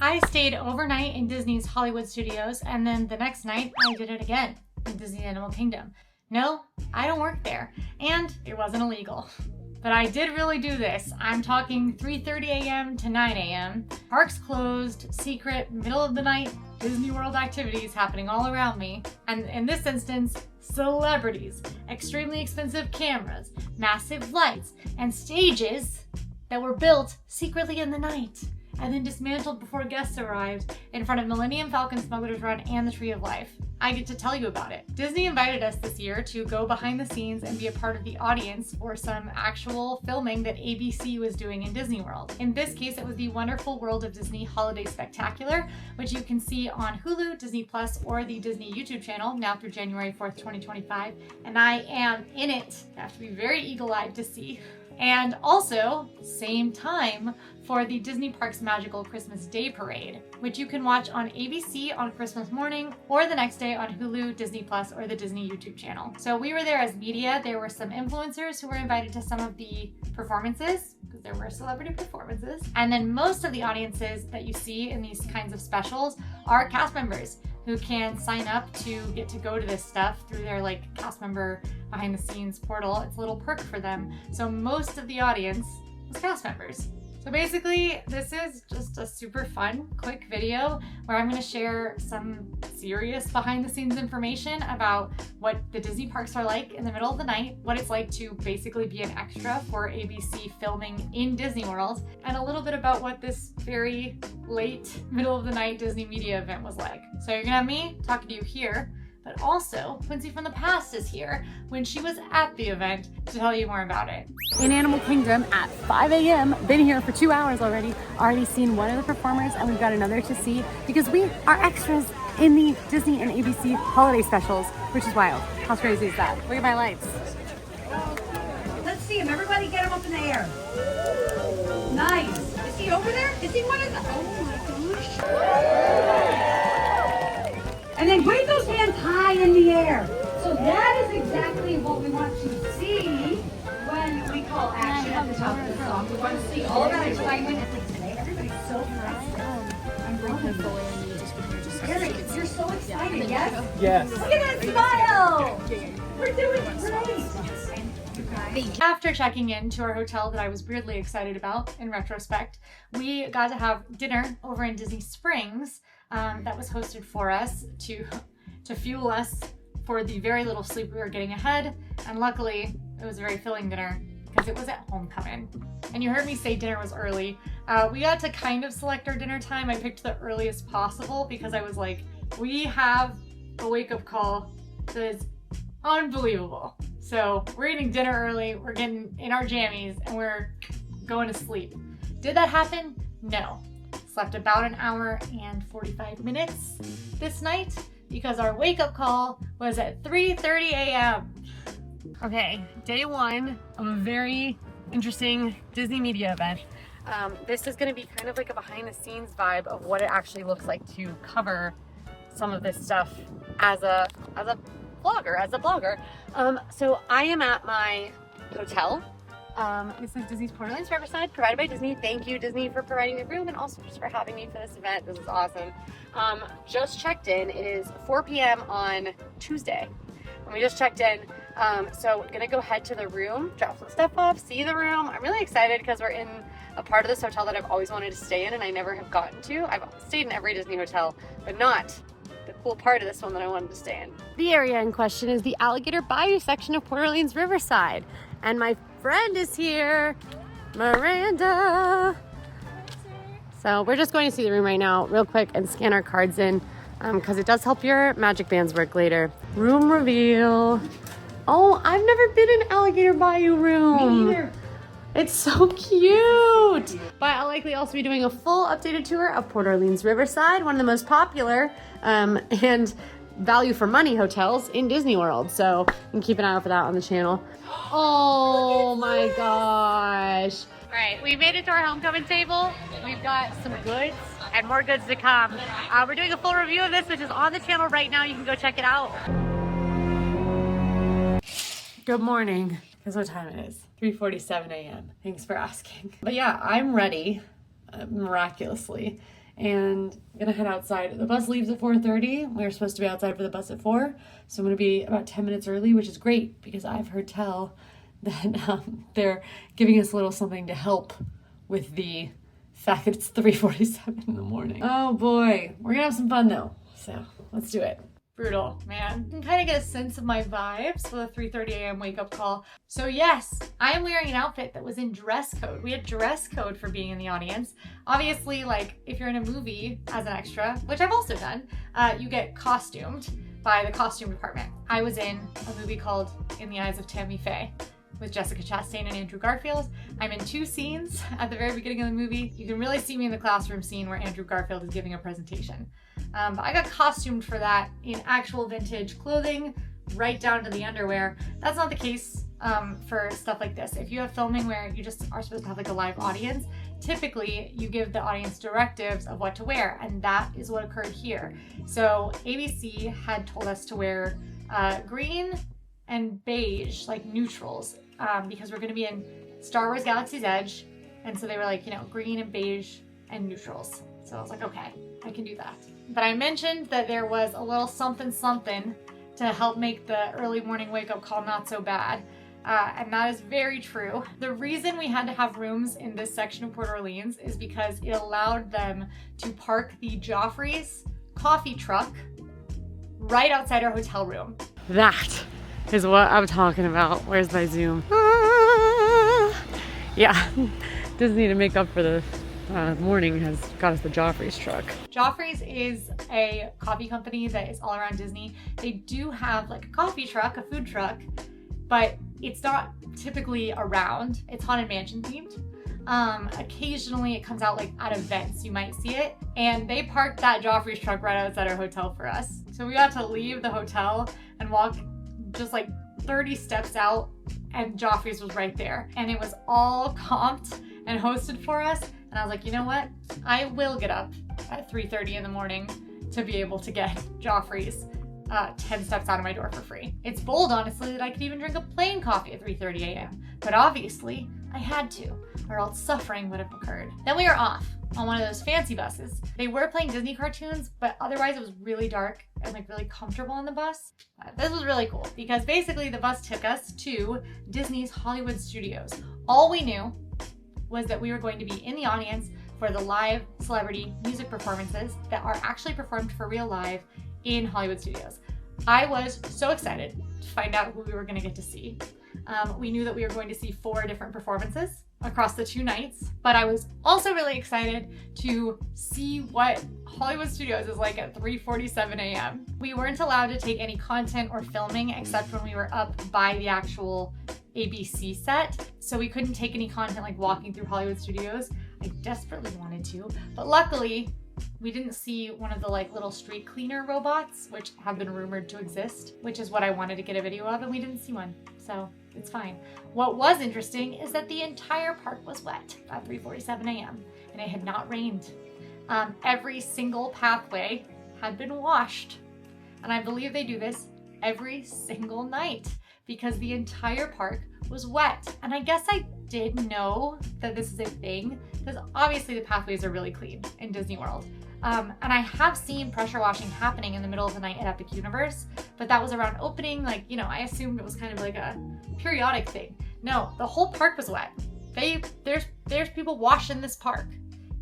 I stayed overnight in Disney's Hollywood Studios, and then the next night I did it again in Disney Animal Kingdom. No, I don't work there, and it wasn't illegal. But I did really do this. I'm talking 3:30 a.m. to 9 a.m. Parks closed, secret, middle of the night Disney World activities happening all around me. And in this instance, celebrities, extremely expensive cameras, massive lights, and stages that were built secretly in the night and then dismantled before guests arrived in front of Millennium Falcon, Smuggler's Run, and the Tree of Life. I get to tell you about it. Disney invited us this year to go behind the scenes and be a part of the audience for some actual filming that ABC was doing in Disney World. In this case, it was the Wonderful World of Disney Holiday Spectacular, which you can see on Hulu, Disney Plus, or the Disney YouTube channel now through January 4th, 2025. And I am in it. You have to be very eagle-eyed to see. And also, same time for the Disney Parks Magical Christmas Day Parade, which you can watch on ABC on Christmas morning or the next day on Hulu, Disney Plus, or the Disney YouTube channel. So we were there as media. There were some influencers who were invited to some of the performances, because there were celebrity performances. And then most of the audiences that you see in these kinds of specials are cast members who can sign up to get to go to this stuff through their cast member behind the scenes portal. It's a little perk for them. So most of the audience was cast members. So basically, this is just a super fun, quick video where I'm gonna share some serious behind the scenes information about what the Disney parks are like in the middle of the night, what it's like to basically be an extra for ABC filming in Disney World, and a little bit about what this very late, middle of the night Disney media event was like. So you're gonna have me talking to you here, but also Quincy from the past is here when she was at the event to tell you more about it. In Animal Kingdom at 5 a.m. Been here for 2 hours already. Already seen one of the performers and we've got another to see because we are extras in the Disney and ABC holiday specials, which is wild. How crazy is that? Look at my lights. Let's see him. Everybody get him up in the air. Nice. Is he over there? Is he one of the... Oh my gosh. And then wave those hands high in the air. So that is exactly what we want to see when we call action at the top of the song. We want to see all of that excitement. Today, everybody's so excited. I'm loving it. Eric, you're so excited, yes? Yes. Look at that smile. We're doing great. After checking in to our hotel that I was weirdly excited about in retrospect, we got to have dinner over in Disney Springs that was hosted for us to fuel us for the very little sleep we were getting ahead. And luckily, it was a very filling dinner because it was at homecoming. And you heard me say dinner was early. We got to kind of select our dinner time. I picked the earliest possible because I was like, we have a wake-up call that is unbelievable. So we're eating dinner early, we're getting in our jammies, and we're going to sleep. Did that happen? No. Slept about an hour and 45 minutes this night because our wake-up call was at 3:30 a.m. Okay, day one of a very interesting Disney media event. This is gonna be kind of like a behind-the-scenes vibe of what it actually looks like to cover some of this stuff as a blogger. So I am at my hotel. This is Disney's Port Orleans Riverside, provided by Disney. Thank you, Disney, for providing the room and also just for having me for this event. This is awesome. Just checked in. It is 4 p.m. on Tuesday. And we just checked in. So we're gonna go head to the room, drop some stuff off, see the room. I'm really excited because we're in a part of this hotel that I've always wanted to stay in and I never have gotten to. I've stayed in every Disney hotel, but not the cool part of this one that I wanted to stay in. The area in question is the Alligator Bayou section of Port Orleans Riverside. And my friend is here, Miranda. So we're just going to see the room right now real quick and scan our cards in because it does help your magic bands work later. Room reveal. Oh, I've never been in Alligator Bayou room. Me either. It's so cute. But I'll likely also be doing a full updated tour of Port Orleans Riverside, one of the most popular and value for money hotels in Disney World. So you can keep an eye out for that on the channel. Oh my gosh. All right, we made it to our homecoming table. We've got some goods and more goods to come. We're doing a full review of this, which is on the channel right now. You can go check it out. Good morning. Guess what time it is? 3:47 a.m. Thanks for asking. But yeah, I'm ready, miraculously. and I'm gonna head outside. The bus leaves at 4:30. We're supposed to be outside for the bus at 4, so I'm gonna be about 10 minutes early, which is great because I've heard tell that they're giving us a little something to help with the fact that it's 3:47 in the morning. Oh boy, we're gonna have some fun though, so let's do it. Brutal, man. You can kind of get a sense of my vibes with a 3:30 a.m. wake up call. So yes, I am wearing an outfit that was in dress code. We had dress code for being in the audience. Obviously, like if you're in a movie as an extra, which I've also done, you get costumed by the costume department. I was in a movie called In the Eyes of Tammy Faye with Jessica Chastain and Andrew Garfield. I'm in 2 scenes at the very beginning of the movie. You can really see me in the classroom scene where Andrew Garfield is giving a presentation. But I got costumed for that in actual vintage clothing, right down to the underwear. That's not the case for stuff like this. If you have filming where you just are supposed to have like a live audience, typically you give the audience directives of what to wear, and that is what occurred here. So ABC had told us to wear green and beige, like neutrals, because we're gonna be in Star Wars Galaxy's Edge, and so they were like, you know, green and beige and neutrals. So I was like, okay, I can do that. But I mentioned that there was a little something to help make the early morning wake-up call not so bad. And that is very true. The reason we had to have rooms in this section of Port Orleans is because it allowed them to park the Joffrey's coffee truck right outside our hotel room. That is what I'm talking about. Where's my zoom? Yeah, Disney to make up for the morning has got us the Joffrey's truck. Joffrey's is a coffee company that is all around Disney. They do have like a coffee truck, a food truck, but it's not typically around. It's Haunted Mansion themed. Occasionally it comes out like at events, you might see it. And they parked that Joffrey's truck right outside our hotel for us. So we got to leave the hotel and walk just like 30 steps out, and Joffrey's was right there. And it was all comped and hosted for us. And I was like, you know what? I will get up at 3:30 in the morning to be able to get Joffrey's 10 steps out of my door for free. It's bold, honestly, that I could even drink a plain coffee at 3:30 a.m. But obviously, I had to, or else suffering would have occurred. Then we were off on one of those fancy buses. They were playing Disney cartoons, but otherwise it was really dark and like really comfortable on the bus. This was really cool because basically the bus took us to Disney's Hollywood Studios. All we knew was that we were going to be in the audience for the live celebrity music performances that are actually performed for real live in Hollywood Studios. I was so excited to find out who we were going to get to see. We knew that we were going to see 4 different performances across the 2 nights, but I was also really excited to see what Hollywood Studios is like at 3:47 a.m. We weren't allowed to take any content or filming except when we were up by the actual ABC set, so we couldn't take any content like walking through Hollywood Studios. I desperately wanted to, but luckily we didn't see one of the like little street cleaner robots, which have been rumored to exist, which is what I wanted to get a video of, and we didn't see one, so it's fine. What was interesting is that the entire park was wet at 3:47 a.m. and it had not rained. Every single pathway had been washed, and I believe they do this every single night because the entire park was wet. And I guess I did know that this is a thing because obviously the pathways are really clean in Disney World. And I have seen pressure washing happening in the middle of the night at Epic Universe, but that was around opening. Like, you know, I assumed it was kind of like a periodic thing. No, the whole park was wet. There's people washing this park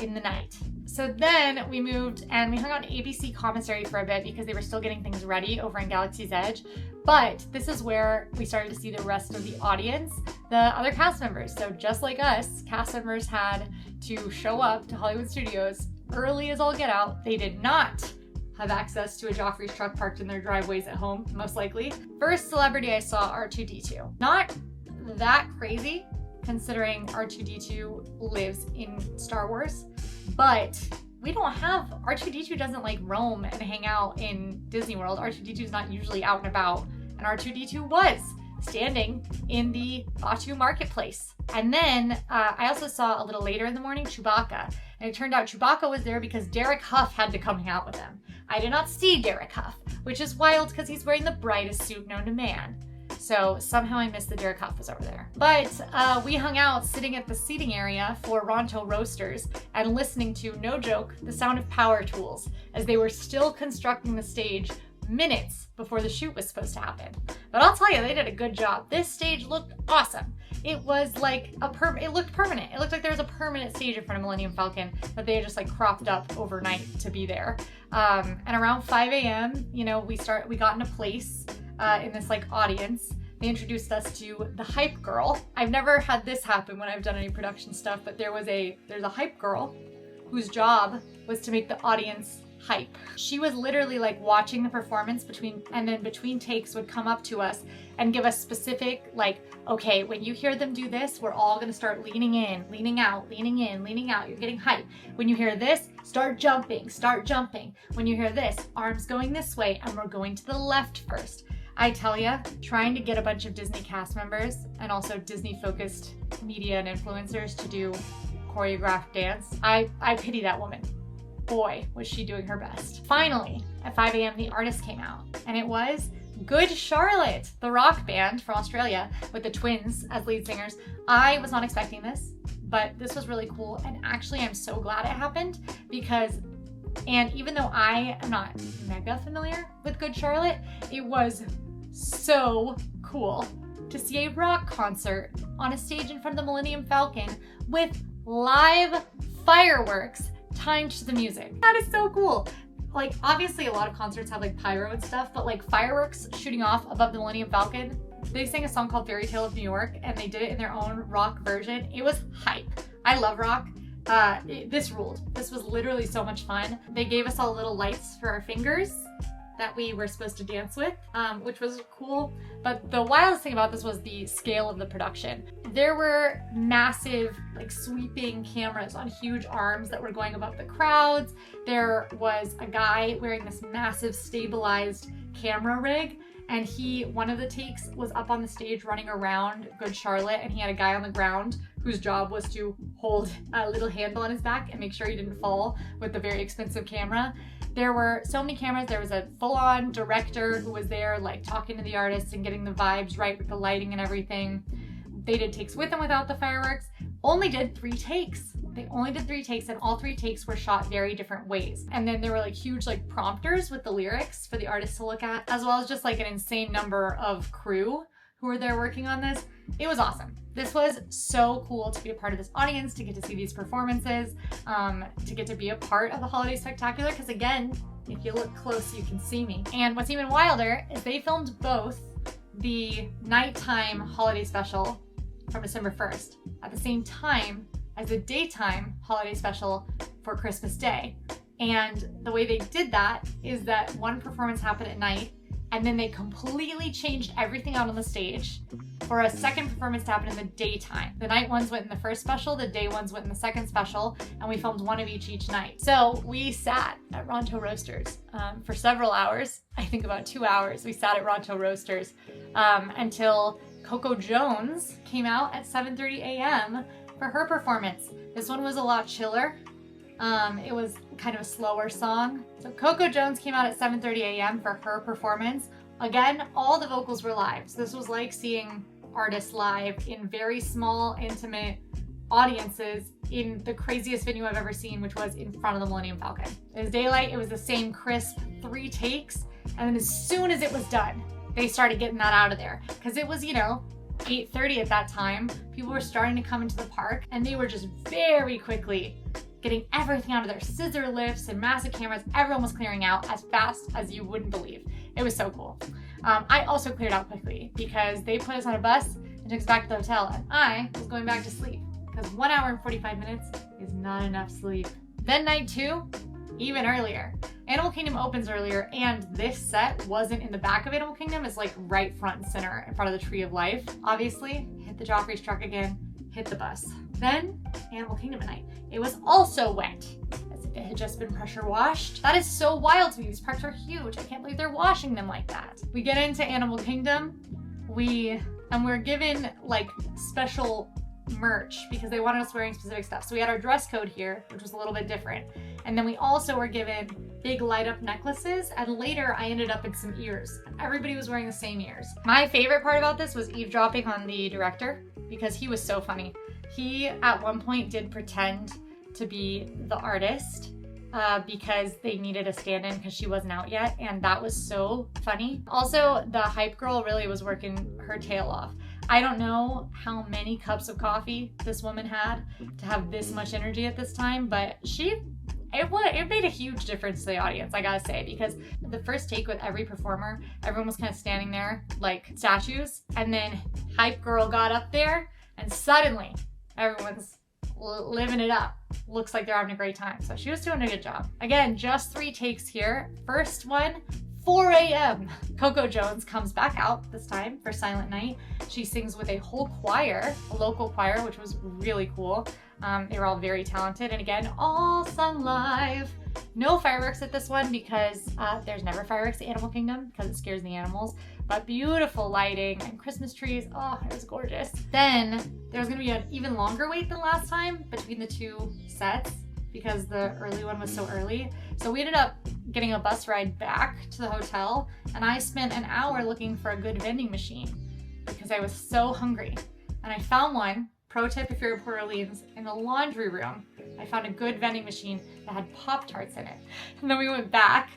in the night. So then we moved and we hung out in ABC commissary for a bit because they were still getting things ready over in Galaxy's Edge. But this is where we started to see the rest of the audience, the other cast members. So just like us, cast members had to show up to Hollywood Studios early as all get out. They did not have access to a Joffrey's truck parked in their driveways at home, most likely. First celebrity I saw, R2-D2. Not that crazy, considering R2-D2 lives in Star Wars, but we don't have, R2-D2 doesn't like roam and hang out in Disney World. R2-D2 is not usually out and about, and R2-D2 was standing in the Batu marketplace. And then I also saw a little later in the morning Chewbacca, and it turned out Chewbacca was there because Derek Huff had to come hang out with him. I did not see Derek Huff, which is wild because he's wearing the brightest suit known to man. So somehow I missed the Derek Huff was over there. But we hung out sitting at the seating area for Ronto Roasters and listening to, no joke, the sound of power tools as they were still constructing the stage minutes before the shoot was supposed to happen. But I'll tell you, they did a good job. This stage looked awesome. It was like it looked permanent. It looked like there was a permanent stage in front of Millennium Falcon that they had just like cropped up overnight to be there. And around 5 a.m., you know, we got in a place in this like audience. They introduced us to the hype girl. I've never had this happen when I've done any production stuff, but there's a hype girl whose job was to make the audience hype. She was literally like watching the performance and then between takes would come up to us and give us specific, like, okay, when you hear them do this, we're all gonna start leaning in, leaning out, leaning in, leaning out. You're getting hype. When you hear this, start jumping, start jumping. When you hear this, arms going this way, and we're going to the left first. I tell ya, trying to get a bunch of Disney cast members and also Disney focused media and influencers to do choreographed dance, I pity that woman. Boy, was she doing her best. Finally, at 5 a.m., the artist came out, and it was Good Charlotte, the rock band from Australia with the twins as lead singers. I was not expecting this, but this was really cool, and actually I'm so glad it happened and even though I am not mega familiar with Good Charlotte, it was so cool to see a rock concert on a stage in front of the Millennium Falcon with live fireworks timed to the music. That is so cool. Like, obviously a lot of concerts have like pyro and stuff, but like fireworks shooting off above the Millennium Falcon. They sang a song called Fairy Tale of New York and they did it in their own rock version. It was hype. I love rock. This ruled. This was literally so much fun. They gave us all little lights for our fingers that we were supposed to dance with, which was cool. But the wildest thing about this was the scale of the production. There were massive, like, sweeping cameras on huge arms that were going above the crowds. There was a guy wearing this massive stabilized camera rig, and one of the takes was up on the stage running around Good Charlotte, and he had a guy on the ground whose job was to hold a little handle on his back and make sure he didn't fall with the very expensive camera. There were so many cameras. There was a full-on director who was there, like, talking to the artists and getting the vibes right with the lighting and everything. They did takes with and without the fireworks. Only did 3 takes. They only did 3 takes, and all 3 takes were shot very different ways. And then there were like huge like prompters with the lyrics for the artists to look at, as well as just like an insane number of crew who were there working on this. It was awesome. This was so cool to be a part of this audience, to get to see these performances, to get to be a part of the Holiday Spectacular, because again, if you look close, you can see me. And what's even wilder is they filmed both the nighttime holiday special from December 1st at the same time as the daytime holiday special for Christmas Day. And the way they did that is that one performance happened at night, and then they completely changed everything out on the stage for a second performance to happen in the daytime. The night ones went in the first special, the day ones went in the second special, and we filmed one of each night. So we sat at Ronto Roasters for several hours. I think about 2 hours. We sat at Ronto Roasters until Coco Jones came out at 7:30 a.m. for her performance. This one was a lot chiller. It was kind of a slower song. So Coco Jones came out at 7:30 a.m. for her performance. Again, all the vocals were live. So this was like seeing artists live in very small, intimate audiences in the craziest venue I've ever seen, which was in front of the Millennium Falcon. It was daylight. It was the same crisp 3 takes. And then as soon as it was done, they started getting that out of there. Because it was, 8:30 at that time. People were starting to come into the park, and they were just very quickly getting everything out of their scissor lifts and massive cameras. Everyone was clearing out as fast as you wouldn't believe. It was so cool. I also cleared out quickly because they put us on a bus and took us back to the hotel, and I was going back to sleep because 1 hour and 45 minutes is not enough sleep. Then night 2, even earlier. Animal Kingdom opens earlier, and this set wasn't in the back of Animal Kingdom. It's like right front and center in front of the Tree of Life. Obviously, hit the Joffrey's truck again, hit the bus. Then Animal Kingdom at night. It was also wet, as if it had just been pressure washed. That is so wild to me. These parks are huge. I can't believe they're washing them like that. We get into Animal Kingdom. We're given like special merch because they wanted us wearing specific stuff. So we had our dress code here, which was a little bit different. And then we also were given big light up necklaces, and later I ended up in some ears. Everybody was wearing the same ears. My favorite part about this was eavesdropping on the director because he was so funny. He at one point did pretend to be the artist because they needed a stand-in because she wasn't out yet, and that was so funny. Also, the hype girl really was working her tail off. I don't know how many cups of coffee this woman had to have this much energy at this time, but it made a huge difference to the audience, I gotta say, because the first take with every performer, everyone was kind of standing there like statues, and then hype girl got up there and suddenly everyone's living it up. Looks like they're having a great time. So she was doing a good job. Again, just 3 takes here. First one, 4 a.m. Coco Jones comes back out this time for Silent Night. She sings with a whole choir, a local choir, which was really cool. They were all very talented, and again, all sung live. No fireworks at this one because there's never fireworks at Animal Kingdom because it scares the animals, but beautiful lighting and Christmas trees. Oh, it was gorgeous. Then there's gonna be an even longer wait than last time between the 2 sets because the early one was so early. So we ended up getting a bus ride back to the hotel, and I spent an hour looking for a good vending machine because I was so hungry. And I found one. Pro tip if you're in Port Orleans, in the laundry room, I found a good vending machine that had Pop-Tarts in it. And then we went back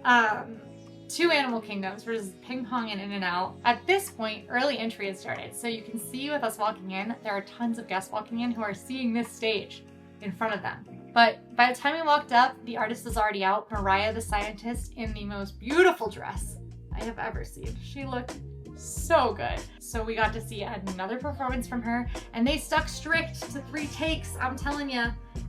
to Animal Kingdoms. We're just ping-ponging in and out. At this point, early entry had started. So you can see with us walking in, there are tons of guests walking in who are seeing this stage in front of them. But by the time we walked up, the artist was already out. Mariah the scientist in the most beautiful dress I have ever seen. She looked so good. So we got to see another performance from her, and they stuck strict to 3 takes. I'm telling you,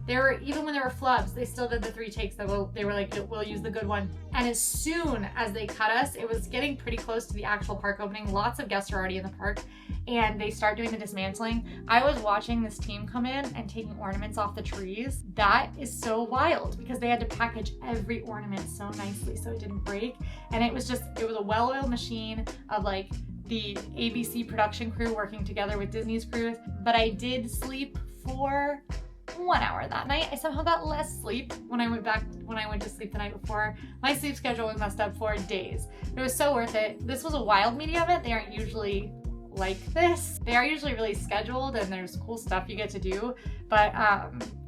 even when there were flubs, they still did the 3 takes. They were like, we'll use the good one. And as soon as they cut us, it was getting pretty close to the actual park opening. Lots of guests are already in the park, and they start doing the dismantling. I was watching this team come in and taking ornaments off the trees. That is so wild because they had to package every ornament so nicely so it didn't break. And it was a well-oiled machine of like the ABC production crew working together with Disney's crews. But I did sleep for 1 hour that night. I somehow got less sleep when I went to sleep the night before. My sleep schedule was messed up for days. It was so worth it. This was a wild media event. They aren't usually like this. They are usually really scheduled and there's cool stuff you get to do, but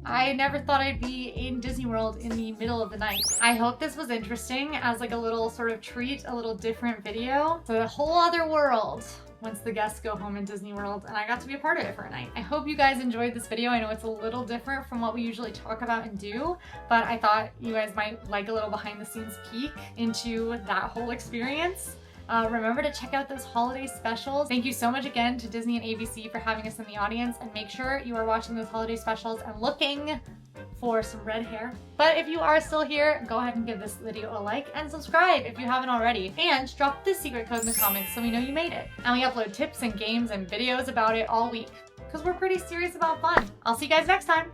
I never thought I'd be in Disney World in the middle of the night. I hope this was interesting as like a little sort of treat, a little different video. It's a whole other world once the guests go home in Disney World, and I got to be a part of it for a night. I hope you guys enjoyed this video. I know it's a little different from what we usually talk about and do, but I thought you guys might like a little behind the scenes peek into that whole experience. Remember to check out those holiday specials. Thank you so much again to Disney and ABC for having us in the audience, and make sure you are watching those holiday specials and looking for some red hair. But if you are still here, go ahead and give this video a like and subscribe if you haven't already, and drop the secret code in the comments so we know you made it. And we upload tips and games and videos about it all week because we're pretty serious about fun. I'll see you guys next time.